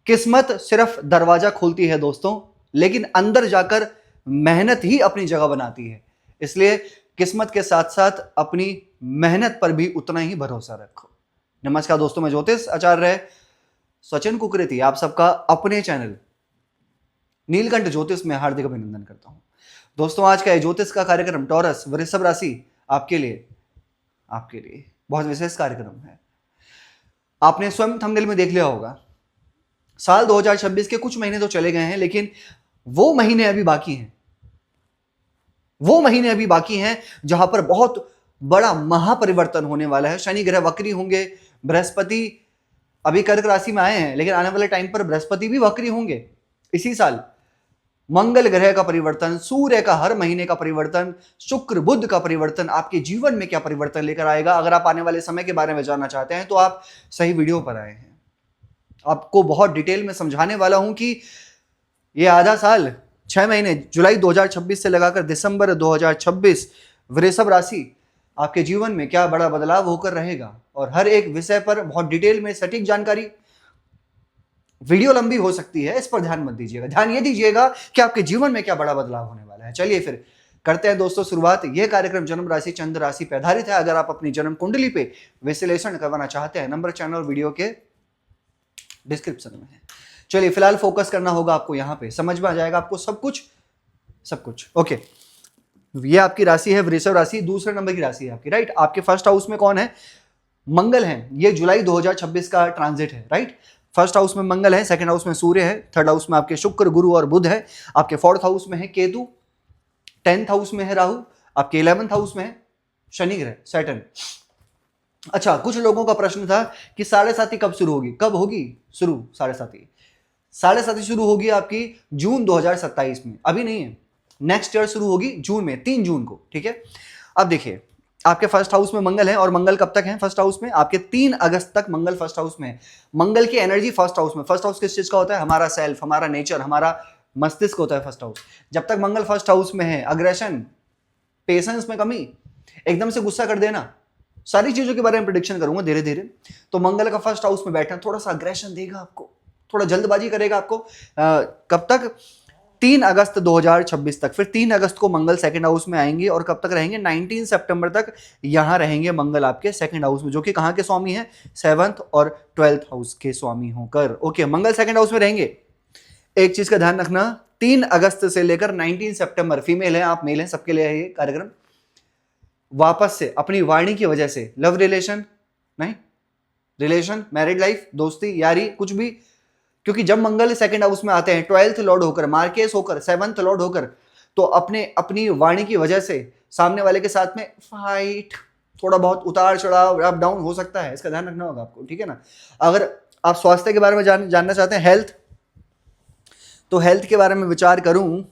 किस्मत सिर्फ दरवाजा खोलती है दोस्तों, लेकिन अंदर जाकर मेहनत ही अपनी जगह बनाती है। इसलिए किस्मत के साथ साथ अपनी मेहनत पर भी उतना ही भरोसा रखो। नमस्कार दोस्तों, मैं ज्योतिष आचार्य सचिन कुकरेती आप सबका अपने चैनल नीलकंठ ज्योतिष में हार्दिक अभिनंदन करता हूं। दोस्तों, आज का ज्योतिष का कार्यक्रम टॉरस वृषभ राशि आपके लिए बहुत विशेष कार्यक्रम है। आपने स्वयं थंबनेल में देख लिया होगा, साल 2026 के कुछ महीने तो चले गए हैं, लेकिन वो महीने अभी बाकी हैं जहां पर बहुत बड़ा महापरिवर्तन होने वाला है। शनि ग्रह वक्री होंगे, बृहस्पति अभी कर्क राशि में आए हैं, लेकिन आने वाले टाइम पर बृहस्पति भी वक्री होंगे इसी साल। मंगल ग्रह का परिवर्तन, सूर्य का हर महीने का परिवर्तन, शुक्र बुध का परिवर्तन आपके जीवन में क्या परिवर्तन लेकर आएगा। अगर आप आने वाले समय के बारे में जानना चाहते हैं तो आप सही वीडियो पर आए हैं। आपको बहुत डिटेल में समझाने वाला हूं कि ये आधा साल 6 महीने जुलाई 2026 से लगाकर दिसंबर 2026 वृषभ राशि आपके जीवन में क्या बड़ा बदलाव होकर रहेगा, और हर एक विषय पर बहुत डिटेल में सटीक जानकारी। वीडियो लंबी हो सकती है, इस पर ध्यान मत दीजिएगा, ध्यान ये दीजिएगा कि आपके जीवन में क्या बड़ा बदलाव होने वाला है। चलिए फिर करते हैं दोस्तों शुरुआत। यह कार्यक्रम जन्म राशि चंद्र राशि पर आधारित है। अगर आप अपनी जन्म कुंडली पे विश्लेषण करवाना चाहते हैं, नंबर चैनल और वीडियो के डिस्क्रिप्शन में है। चलिए फिलहाल फोकस करना होगा आपको, यहां पे समझ में आ जाएगा आपको सब कुछ। ओके, ये आपकी राशि है वृषभ राशि, दूसरे नंबर की राशि है आपकी, राइट। आपके फर्स्ट हाउस में कौन है? मंगल है। ये जुलाई 2026 का ट्रांजिट है, राइट। फर्स्ट हाउस में मंगल है, सेकंड हाउस में सूर्य है, थर्ड हाउस में आपके शुक्र गुरु और बुध है, आपके फोर्थ हाउस में है केतु, 10th हाउस में है राहु, आपके 11th हाउस में है शनि ग्रह सैटर्न। अच्छा, कुछ लोगों का प्रश्न था कि साढ़े साथी कब शुरू होगी, कब होगी शुरू साढ़े साथी शुरू होगी आपकी जून 2027 में, अभी नहीं है, नेक्स्ट ईयर शुरू होगी जून में, 3 जून को, ठीक है। अब देखिए, आपके फर्स्ट हाउस में मंगल है, और मंगल कब तक है फर्स्ट हाउस में? आपके 3 अगस्त तक मंगल फर्स्ट हाउस में है। मंगल की एनर्जी फर्स्ट हाउस में। फर्स्ट हाउस किस चीज का होता है? हमारा सेल्फ, हमारा नेचर, हमारा मस्तिष्क होता है फर्स्ट हाउस। जब तक मंगल फर्स्ट हाउस में है, अग्रेशन, पेशेंस में कमी, एकदम से गुस्सा कर देना, सारी चीजों के बारे में प्रेडिक्शन करूंगा धीरे धीरे। तो मंगल का फर्स्ट हाउस में बैठना थोड़ा सा अग्रेशन देगा आपको, थोड़ा जल्दबाजी करेगा आपको। कब तक? 3 अगस्त 2026 तक। फिर 3 अगस्त को मंगल सेकंड हाउस में आएंगे, और कब तक रहेंगे? 19 सितंबर तक यहां रहेंगे मंगल आपके सेकंड हाउस में, जो कि कहां के स्वामी है? 7th और 12th हाउस के स्वामी होकर। ओके, मंगल सेकंड हाउस में रहेंगे। एक चीज का ध्यान रखना, 3 अगस्त से लेकर 19 सितंबर, फीमेल है आप मेल है, सबके लिए है ये कार्यक्रम। वापस से अपनी वाणी की वजह से लव रिलेशन नहीं, रिलेशन, मैरिड लाइफ, दोस्ती, यारी, कुछ भी, क्योंकि जब मंगल सेकंड हाउस में आते हैं 12th लॉर्ड होकर, मार्केस होकर, 7th लॉर्ड होकर, तो अपनी वाणी की वजह से सामने वाले के साथ में फाइट, थोड़ा बहुत उतार चढ़ाव, अप डाउन हो सकता है, इसका ध्यान रखना होगा आपको, ठीक है ना। अगर आप स्वास्थ्य के बारे में जानना चाहते हैं, हेल्थ, तो हेल्थ के बारे में विचार करूं,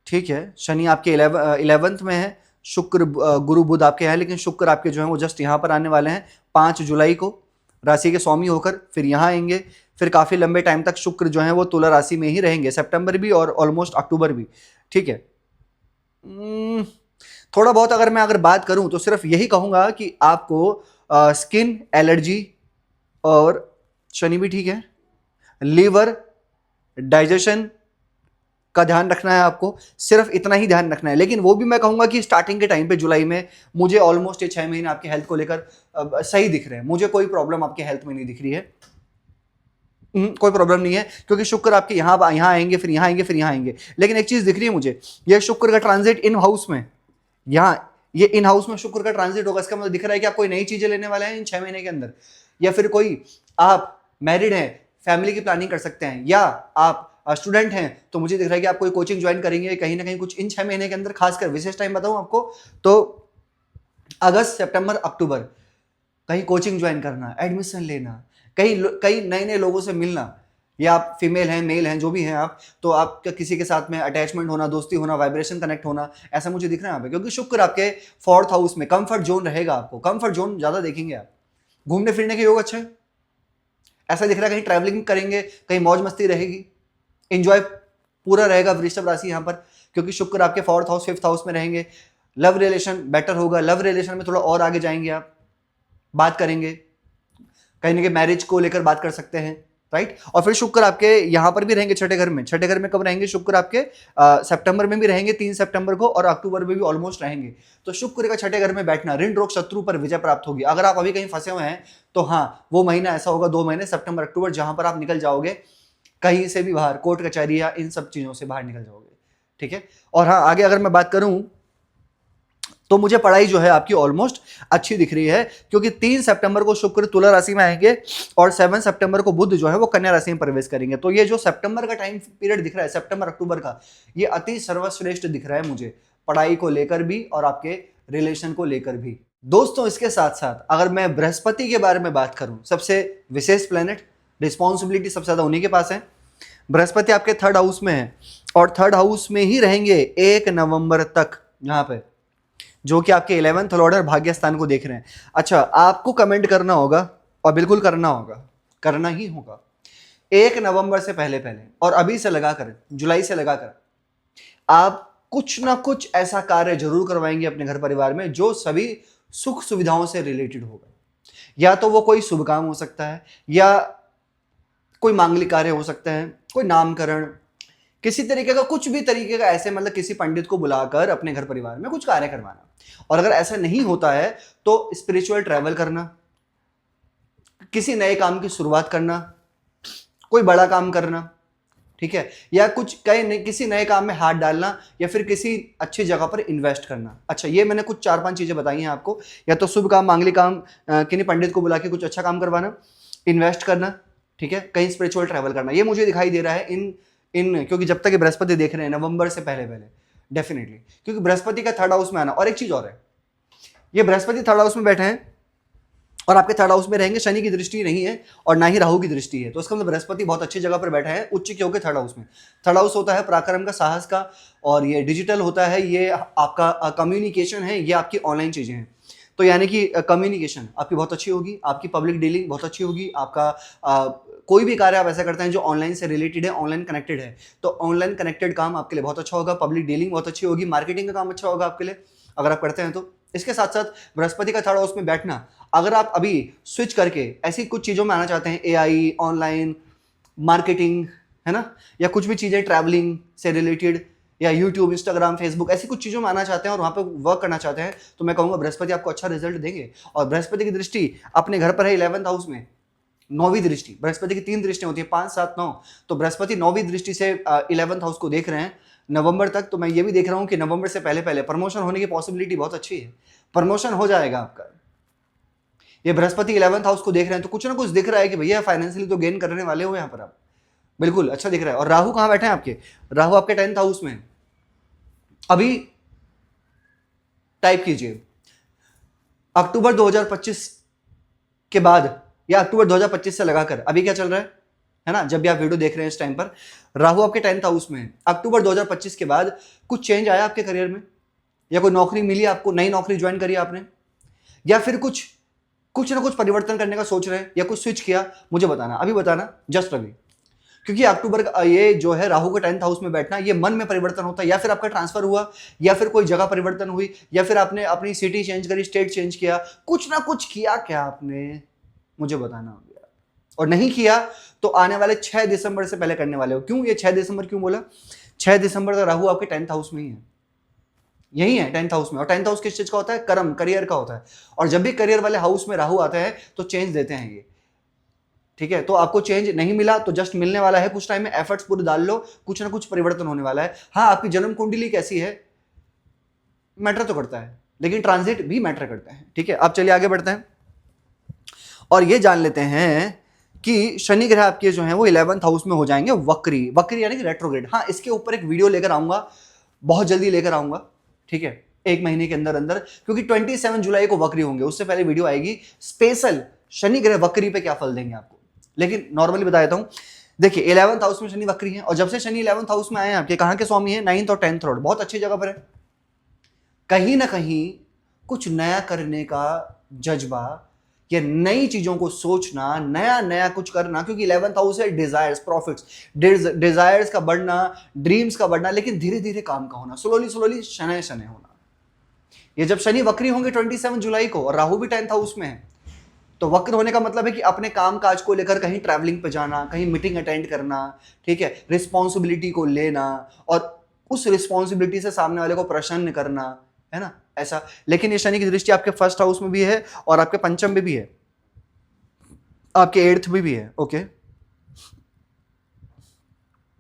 ठीक है। शनि आपके 11th में है, शुक्र गुरु बुध आपके हैं, लेकिन शुक्र आपके जो है वो जस्ट यहां पर आने वाले हैं 5 जुलाई को, राशि के स्वामी होकर फिर यहां आएंगे। फिर काफी लंबे टाइम तक शुक्र जो है वो तुला राशि में ही रहेंगे, सितंबर भी और ऑलमोस्ट अक्टूबर भी, ठीक है। थोड़ा बहुत अगर बात करूं तो सिर्फ यही कहूंगा कि आपको स्किन एलर्जी, और शनि भी ठीक है, लीवर, डाइजेशन का ध्यान रखना है आपको, सिर्फ इतना ही ध्यान रखना है। लेकिन वो भी मैं कहूंगा कि स्टार्टिंग के टाइम पे जुलाई में मुझे ऑलमोस्ट ये 6 महीने आपके हेल्थ को लेकर सही दिख रहे हैं, मुझे कोई प्रॉब्लम आपके हेल्थ में नहीं दिख रही है, कोई प्रॉब्लम नहीं है, क्योंकि शुक्र आपके यहां आएंगे, फिर यहां आएंगे, फिर यहां आएंगे। लेकिन एक चीज दिख रही है मुझे, ये शुक्र का ट्रांजिट इन हाउस में, ये इन हाउस में शुक्र का ट्रांजिट होगा, इसका मतलब दिख रहा है कि आप कोई नई चीजें लेने वाले हैं इन 6 महीने के अंदर, या फिर कोई आप मैरिड हैं, फैमिली की प्लानिंग कर सकते हैं, या आप स्टूडेंट हैं तो मुझे दिख रहा है कि आप कोई कोचिंग ज्वाइन करेंगे कहीं ना कहीं कुछ इन 6 महीने के अंदर। खासकर विशेष टाइम बताऊं आपको तो अगस्त, सितंबर, अक्टूबर, कहीं कोचिंग ज्वाइन करना, एडमिशन लेना, कहीं नए लोगों से मिलना, या आप फीमेल हैं, मेल हैं, जो भी हैं आप, तो आपका किसी के साथ में अटैचमेंट होना, दोस्ती होना, वाइब्रेशन कनेक्ट होना, ऐसा मुझे दिख रहा है यहाँ पे। क्योंकि शुक्र आपके 4th हाउस में, कंफर्ट जोन रहेगा, आपको कंफर्ट जोन ज्यादा देखेंगे आप, घूमने फिरने के योग अच्छे, ऐसा दिख रहा है कहीं ट्रैवलिंग करेंगे, कहीं मौज मस्ती रहेगी, एंजॉय पूरा रहेगा वृषभ राशि यहाँ पर, क्योंकि शुक्र आपके 4th हाउस 5th हाउस में रहेंगे। लव रिलेशन बेटर होगा, लव रिलेशन में थोड़ा और आगे जाएंगे आप, बात करेंगे, कहीं ना कहीं मैरिज को लेकर बात कर सकते हैं, राइट। और फिर शुक्र आपके यहां पर भी रहेंगे छठे घर में। छठे घर में कब रहेंगे शुक्र आपके? सितंबर में भी रहेंगे 3 सितंबर को, और अक्टूबर में भी ऑलमोस्ट रहेंगे। तो शुक्र का छठे घर में बैठना ऋण रोग शत्रु पर विजय प्राप्त होगी। अगर आप अभी कहीं फंसे हुए हैं तो हाँ, वो महीना ऐसा होगा 2 महीने सितंबर अक्टूबर जहां पर आप निकल जाओगे कहीं से भी बाहर, कोर्ट कचहरी या इन सब चीजों से बाहर निकल जाओगे। ठीक है। और हाँ, आगे अगर मैं बात करूं तो मुझे पढ़ाई जो है आपकी ऑलमोस्ट अच्छी दिख रही है, क्योंकि 3 सितंबर को शुक्र तुला राशि में आएंगे और 7 सितंबर को बुध जो है वो कन्या राशि में प्रवेश करेंगे। तो ये जो सितंबर का टाइम पीरियड दिख रहा है, सितंबर अक्टूबर का, ये अति सर्वश्रेष्ठ दिख रहा है मुझे, पढ़ाई को लेकर भी और आपके रिलेशन को लेकर भी। दोस्तों, इसके साथ साथ अगर मैं बृहस्पति के बारे में बात करूं, सबसे विशेष प्लेनेट, रिस्पॉन्सिबिलिटी सबसे ज्यादा उन्हीं के पास है। बृहस्पति आपके 3rd हाउस में है और 3rd हाउस में ही रहेंगे 1 नवंबर तक, यहां पे, जो कि आपके 11th लॉर्ड और भाग्य स्थान को देख रहे हैं। अच्छा, आपको कमेंट करना होगा, और बिल्कुल करना होगा, करना ही होगा, 1 नवंबर से पहले पहले और अभी से लगाकर जुलाई से लगाकर आप कुछ ना कुछ ऐसा कार्य जरूर करवाएंगे अपने घर परिवार में जो सभी सुख सुविधाओं से रिलेटेड होगा। या तो वो कोई शुभ काम हो सकता है, या कोई मांगलिक कार्य हो सकता है, कोई नामकरण, किसी तरीके का, कुछ भी तरीके का, ऐसे मतलब किसी पंडित को बुलाकर अपने घर परिवार में कुछ कार्य करवाना। और अगर ऐसा नहीं होता है तो स्पिरिचुअल ट्रैवल करना, किसी नए काम की शुरुआत करना, कोई बड़ा काम करना, ठीक है, या कुछ किसी नए काम में हाथ डालना, या फिर किसी अच्छी जगह पर इन्वेस्ट करना। अच्छा, ये मैंने कुछ 4-5 चीजें बताई हैं आपको, या तो शुभ काम, मांगलिक काम, किन्हीं पंडित को बुला के कुछ अच्छा काम करवाना, इन्वेस्ट करना, ठीक है, कहीं स्पिरिचुअल ट्रैवल करना। ये मुझे दिखाई दे रहा है इन क्योंकि जब तक ये बृहस्पति देख रहे हैं नवंबर से पहले पहले डेफिनेटली, क्योंकि बृहस्पति का 3rd हाउस में आना। और एक चीज और है, ये बृहस्पति 3rd हाउस में बैठे हैं और आपके 3rd हाउस में रहेंगे, शनि की दृष्टि नहीं है और ना ही राहु की दृष्टि है, तो इसका मतलब बृहस्पति बहुत अच्छी जगह पर बैठे हैं उच्च के होकर 3rd हाउस में। 3rd हाउस होता है पराक्रम का, साहस का, और ये डिजिटल होता है, ये आपका कम्युनिकेशन है, ये आपकी ऑनलाइन चीजें हैं। तो यानी कि कम्युनिकेशन आपकी बहुत अच्छी होगी, आपकी पब्लिक डीलिंग बहुत अच्छी होगी, आपका कोई भी कार्य आप ऐसा करते हैं जो ऑनलाइन से रिलेटेड है, ऑनलाइन कनेक्टेड है, तो ऑनलाइन कनेक्टेड काम आपके लिए बहुत अच्छा होगा, पब्लिक डीलिंग बहुत अच्छी होगी, मार्केटिंग का काम अच्छा होगा आपके लिए अगर आप करते हैं तो। इसके साथ साथ बृहस्पति का 3rd हाउस में बैठना, अगर आप अभी स्विच करके ऐसी कुछ चीजों में आना चाहते हैं, एआई, ऑनलाइन मार्केटिंग, है ना, या कुछ भी चीजें ट्रैवलिंग से रिलेटेड, या यूट्यूब, इंस्टाग्राम, फेसबुक, ऐसी कुछ चीजों में आना चाहते हैं और वहां पे वर्क करना चाहते हैं, तो मैं कहूंगा बृहस्पति आपको अच्छा रिजल्ट देंगे। और बृहस्पति की दृष्टि अपने घर पर है 11th हाउस में, 9वीं दृष्टि। बृहस्पति की 3 दृष्टियां होती है, 5, 7, 9, तो बृहस्पति 9वीं दृष्टि से 11th हाउस को देख रहे हैं नवंबर तक। तो मैं ये भी देख रहा हूं कि नवंबर से पहले पहले प्रमोशन होने की पॉसिबिलिटी बहुत अच्छी है, प्रमोशन हो जाएगा आपका। ये बृहस्पति 11th हाउस को देख रहे हैं तो कुछ ना कुछ दिख रहा है कि भैया फाइनेंशियली तो गेन करने वाले हो यहाँ पर आप, बिल्कुल अच्छा दिख रहा है। और राहु कहाँ बैठे हैं आपके? राहु आपके 10th हाउस में। अभी टाइप कीजिए, अक्टूबर 2025 के बाद या अक्टूबर 2025 से लगाकर अभी क्या चल रहा है ना, जब भी आप वीडियो देख रहे हैं इस टाइम पर, राहु आपके 10th हाउस में है। अक्टूबर 2025 के बाद कुछ चेंज आया आपके करियर में, या कोई नौकरी मिली आपको, नई नौकरी ज्वाइन करी आपने, या फिर कुछ ना कुछ परिवर्तन करने का सोच रहे हैं, या कुछ स्विच किया, मुझे बताना, अभी बताना, जस्ट अभी। क्योंकि अक्टूबर का ये जो है राहु का 10th हाउस में बैठना, ये मन में परिवर्तन होता है, या फिर आपका ट्रांसफर हुआ, या फिर कोई जगह परिवर्तन हुई, या फिर आपने अपनी सिटी चेंज करी, स्टेट चेंज किया, कुछ ना कुछ किया क्या आपने, मुझे बताना होगा। और नहीं किया तो आने वाले 6 दिसंबर से पहले करने वाले हो। क्यों ये 6 दिसंबर क्यों बोला? 6 दिसंबर का राहु आपके 10th हाउस में ही है, यही है 10th हाउस में। और 10th हाउस किस चीज का होता है? कर्म, करियर का होता है। और जब भी करियर वाले हाउस में राहु आते हैं तो चेंज देते हैं ये, ठीक है। तो आपको चेंज नहीं मिला तो जस्ट मिलने वाला है, कुछ टाइम में एफर्ट्स पूरे डाल लो, कुछ ना कुछ परिवर्तन होने वाला है। हाँ, आपकी जन्म कुंडली कैसी है मैटर तो करता है, लेकिन ट्रांजिट भी मैटर करता है, ठीक है। अब चलिए आगे बढ़ते हैं और ये जान लेते हैं कि शनि ग्रह आपके जो हैं वो 11th हाउस में हो जाएंगे वक्री। वक्री यानी कि रेट्रोग्रेड। हाँ, इसके ऊपर एक वीडियो लेकर आऊंगा, बहुत जल्दी लेकर आऊंगा, ठीक है, 1 महीने के अंदर अंदर, क्योंकि 27 जुलाई को वक्री होंगे, उससे पहले वीडियो आएगी स्पेशल शनि ग्रह वक्री पे क्या फल देंगे आपको। लेकिन नॉर्मली बता देता हूं, देखिए 11th हाउस में शनि वक्री है, और जब से शनि 11th हाउस में आए हैं आपके, कहां के स्वामी है? 9th और 10th लॉर्ड, बहुत अच्छी जगह पर है। कहीं ना कहीं कुछ नया करने का जज्बा, या नई चीजों को सोचना, नया नया कुछ करना, क्योंकि 11th हाउस है डिजायर्स, प्रॉफिट्स, डिजायर्स का बढ़ना, ड्रीम्स का बढ़ना, लेकिन धीरे धीरे काम का होना, स्लोली शनै शनै होना। ये जब शनि वक्री होंगे 27 जुलाई को, और राहु भी 10th हाउस में है, तो वक्र होने का मतलब है कि अपने काम काज को लेकर कहीं ट्रैवलिंग पे जाना, कहीं मीटिंग अटेंड करना, ठीक है, रिस्पॉन्सिबिलिटी को लेना और उस रिस्पॉन्सिबिलिटी से सामने वाले को प्रसन्न करना, है ना, ऐसा। लेकिन ये शनि की दृष्टि आपके फर्स्ट हाउस में भी है और आपके पंचम में भी है, आपके 8th में भी है। ओके,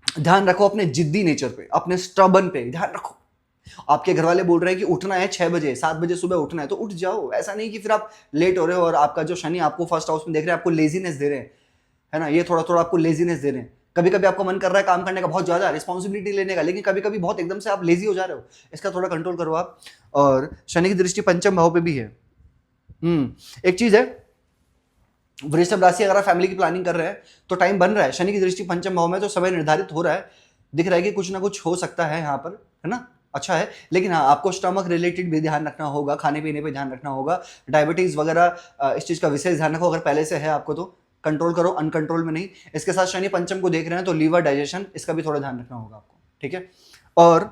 ध्यान रखो अपने जिद्दी नेचर पे, अपने स्टबन पे ध्यान रखो। आपके घर वाले बोल रहे हैं कि उठना है 6 बजे, 7 बजे सुबह उठना है, तो उठ जाओ। ऐसा नहीं कि फिर आप लेट हो रहे हो और आपका जो शनि आपको फर्स्ट हाउस में देख रहे हैं, आपको लेजीनेस दे रहे हैं, है ना, ये थोड़ा थोड़ा आपको लेजीनेस दे रहे हैं। कभी कभी आपको मन कर रहा है काम करने का, बहुत ज्यादा रिस्पॉन्सिबिलिटी लेने का, लेकिन कभी कभी बहुत एकदम से आप लेजी हो जा रहे हो, इसका थोड़ा कंट्रोल करो आप। और शनि की दृष्टि पंचम भाव पे भी है। एक चीज है, वृषभ राशि अगर आप फैमिली की प्लानिंग कर रहे हैं तो टाइम बन रहा है। शनि की दृष्टि पंचम भाव में, तो समय निर्धारित हो रहा है, दिख रहा है कि कुछ ना कुछ हो सकता है यहाँ पर, है ना, अच्छा है। लेकिन हाँ, आपको स्टमक रिलेटेड भी ध्यान रखना होगा, खाने पीने पे ध्यान रखना होगा, डायबिटीज वगैरह इस चीज का विशेष ध्यान रखो। अगर पहले से है आपको तो कंट्रोल करो, अनकंट्रोल में नहीं। इसके साथ शनि पंचम को देख रहे हैं तो लीवर, डाइजेशन, इसका भी थोड़ा ध्यान रखना होगा आपको, ठीक है। और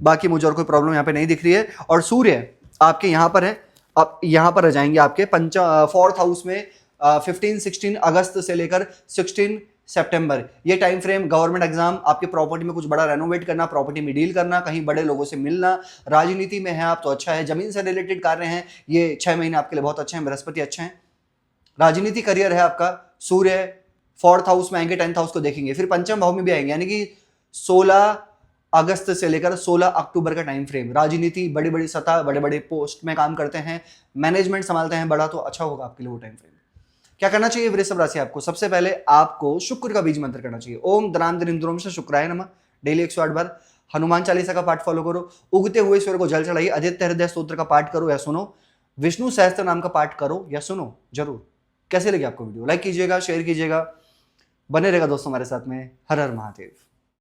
बाकी मुझे और कोई प्रॉब्लम यहाँ पे नहीं दिख रही है। और सूर्य आपके यहाँ पर है, अब यहाँ पर रह जाएंगे आपके 4th हाउस में 16 अगस्त से लेकर 16 सितंबर, ये टाइम फ्रेम गवर्नमेंट एग्जाम, आपके प्रॉपर्टी में कुछ बड़ा रेनोवेट करना, प्रॉपर्टी में डील करना, कहीं बड़े लोगों से मिलना, राजनीति में है आप तो अच्छा है, जमीन से रिलेटेड कार्य हैं, ये 6 महीने आपके लिए बहुत अच्छे हैं, बृहस्पति अच्छे हैं। राजनीति करियर है आपका, सूर्य 4th हाउस में आएंगे, 10th हाउस को देखेंगे, फिर पंचम भाव में भी आएंगे, यानी कि 16 अगस्त से लेकर 16 अक्टूबर का टाइम फ्रेम। राजनीति, बड़ी बड़ी सतह, बड़े बड़े पोस्ट में काम करते हैं, मैनेजमेंट संभालते हैं बड़ा, तो अच्छा होगा आपके लिए वो टाइम फ्रेम। क्या करना चाहिए वृषभ राशि आपको? सबसे पहले आपको शुक्र का बीज मंत्र करना चाहिए। ओम द्राम द्रिंद्रोम से शुक्राय नमः, डेली 108 बार। हनुमान चालीसा का पाठ फॉलो करो, उगते हुए सूर्य को जल चढ़ाइए, आदित्य हृदय स्तोत्र का पाठ करो या सुनो, विष्णु सहस्त्र नाम का पाठ करो या सुनो जरूर। कैसे लगे आपको वीडियो? लाइक कीजिएगा, शेयर कीजिएगा, बने रहेगा दोस्तों हमारे साथ में। हर हर महादेव।